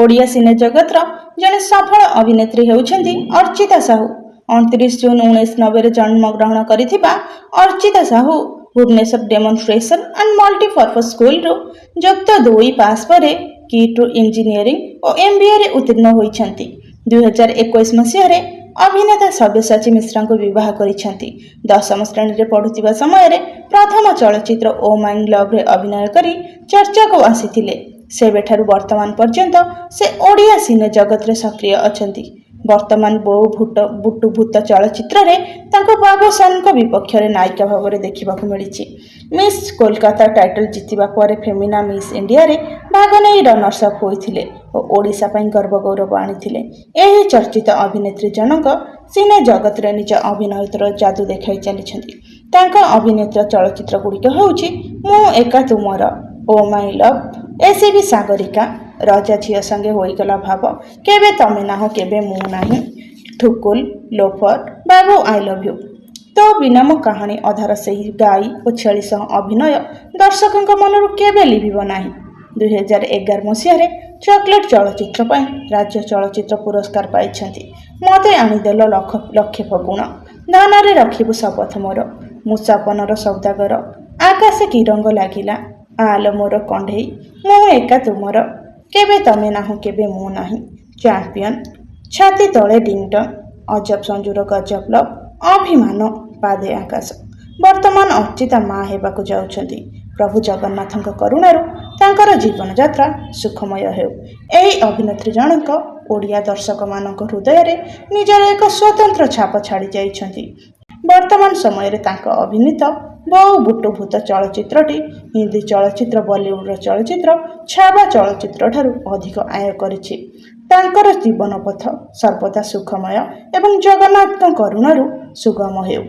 ଓଡ଼ିଆ ସିନେ ଜଗତର ଜଣେ ସଫଳ ଅଭିନେତ୍ରୀ ହେଉଛନ୍ତି ଅର୍ଚ୍ଚିତା ସାହୁ। 29 ଜୁନ୍ 1990ରେ ଜନ୍ମଗ୍ରହଣ କରିଥିବା ଅର୍ଚ୍ଚିତା ସାହୁ ଭୁବନେଶ୍ୱର ଡେମନଷ୍ଟ୍ରେସନ ଆଣ୍ଡ ମଲ୍ଟିପର୍ପଜ ସ୍କୁଲରୁ ଯୁକ୍ତ 2 ପାସ୍ ପରେ କିଟ୍ରୁ ଇଞ୍ଜିନିୟରିଂ ଓ MBAରେ ଉତ୍ତୀର୍ଣ୍ଣ ହୋଇଛନ୍ତି। 2021 ମସିହାରେ ଅଭିନେତା ସବ୍ୟସାଚୀ ମିଶ୍ରାଙ୍କୁ ବିବାହ କରିଛନ୍ତି। 10ମ ଶ୍ରେଣୀରେ ପଢୁଥିବା ସମୟରେ ପ୍ରଥମ ଚଳଚ୍ଚିତ୍ର ଓ ମାଇଁ ଲଭ୍ରେ ଅଭିନୟ କରି ଚର୍ଚ୍ଚାକୁ ଆସିଥିଲେ। ସେବେଠାରୁ ବର୍ତ୍ତମାନ ପର୍ଯ୍ୟନ୍ତ ସେ ଓଡ଼ିଆ ସିନେ ଜଗତରେ ସକ୍ରିୟ ଅଛନ୍ତି। ବର୍ତ୍ତମାନ ବୋଉ ବୁଟୁ ଭୂତ ଚଳଚ୍ଚିତ୍ରରେ ତାଙ୍କୁ ବାବୁସାନଙ୍କ ବିପକ୍ଷରେ ନାୟିକା ଭାବରେ ଦେଖିବାକୁ ମିଳିଛି। ମିସ୍ କୋଲକାତା ଟାଇଟଲ ଜିତିବା ପରେ ଫେମିନା ମିସ୍ ଇଣ୍ଡିଆରେ ଭାଗ ନେଇ ରନର୍ସ ଅପ୍ ହୋଇଥିଲେ ଓ ଓଡ଼ିଶା ପାଇଁ ଗର୍ବ ଗୌରବ ଆଣିଥିଲେ। ଏହି ଚର୍ଚ୍ଚିତ ଅଭିନେତ୍ରୀ ଜଣକ ସିନେ ଜଗତରେ ନିଜ ଅଭିନୟର ଯାଦୁ ଦେଖାଇ ଚାଲିଛନ୍ତି। ତାଙ୍କ ଅଭିନୀତ ଚଳଚ୍ଚିତ୍ର ଗୁଡ଼ିକ ହେଉଛି ମୁଁ ଏକା ତୁମର, ଓ ମାଇଁ ଲଭ୍, ଏସିବି ସାଗରିକା, ରଜା ଝିଅ ସଙ୍ଗେ ହୋଇଗଲା ଭାବ, କେବେ ତମେ ନାହଁ କେବେ ମୁଁ ନାହିଁ, ଠୁକୁଲ, ଲୋଫର, ବାବୁ ଆଇ ଲଭ୍ ୟୁ, ତୋ ବିନା ମୋ କାହାଣୀ ଅଧାର ସେହି ଗାଈ ଓ ଛେଳି ସହ ଅଭିନୟ ଦର୍ଶକଙ୍କ ମନରୁ କେବେ ଲିଭିବ ନାହିଁ। 2011 ମସିହାରେ ଚକୋଲେଟ୍ ଚଳଚ୍ଚିତ୍ର ପାଇଁ ରାଜ୍ୟ ଚଳଚ୍ଚିତ୍ର ପୁରସ୍କାର ପାଇଛନ୍ତି। ମୋତେ ଆଣିଦେଲ ଲକ୍ଷେ ଫଗୁଣ, ଧନରେ ରଖିବୁ ଶପଥ ମୋର, ମୁସାଫନର ସୌଦାଗର, ଆକାଶେ କି ରଙ୍ଗ ଲାଗିଲା, ଆଲ ମୋର କଣ୍ଢେଇ, ମୁଁ ଏକା ତୁମର, କେବେ ତମେ ନାହଁ କେବେ ମୁଁ ନାହିଁ, ଚାମ୍ପିୟନ, ଛାତି ତଳେ ଡିଙ୍ଗଡଙ୍ଗ, ଅଜବ ସଞ୍ଜୁର ଗଜବ ଲଭ୍, ଅଭିମାନ, ପାଦେ ଆକାଶ। ବର୍ତ୍ତମାନ ଅର୍ଚ୍ଚିତା ମା ହେବାକୁ ଯାଉଛନ୍ତି। ପ୍ରଭୁ ଜଗନ୍ନାଥଙ୍କ କରୁଣାରୁ ତାଙ୍କର ଜୀବନଯାତ୍ରା ସୁଖମୟ ହେଉ। ଏହି ଅଭିନେତ୍ରୀ ଜଣକ ଓଡ଼ିଆ ଦର୍ଶକମାନଙ୍କ ହୃଦୟରେ ନିଜର ଏକ ସ୍ୱତନ୍ତ୍ର ଛାପ ଛାଡ଼ି ଯାଇଛନ୍ତି। ବର୍ତ୍ତମାନ ସମୟରେ ତାଙ୍କ ଅଭିନୀତ ବୋଉ ବୁଟୁ ଭୂତ ଚଳଚ୍ଚିତ୍ରଟି ହିନ୍ଦୀ ଚଳଚ୍ଚିତ୍ର ବଲିଉଡର ଚଳଚ୍ଚିତ୍ର ଛାବା ଚଳଚ୍ଚିତ୍ରଠାରୁ ଅଧିକ ଆୟ କରିଛି। ତାଙ୍କର ଜୀବନ ପଥ ସର୍ବଦା ସୁଖମୟ ଏବଂ ଜଗନ୍ନାଥଙ୍କ କରୁଣାରୁ ସୁଗମ ହେଉ।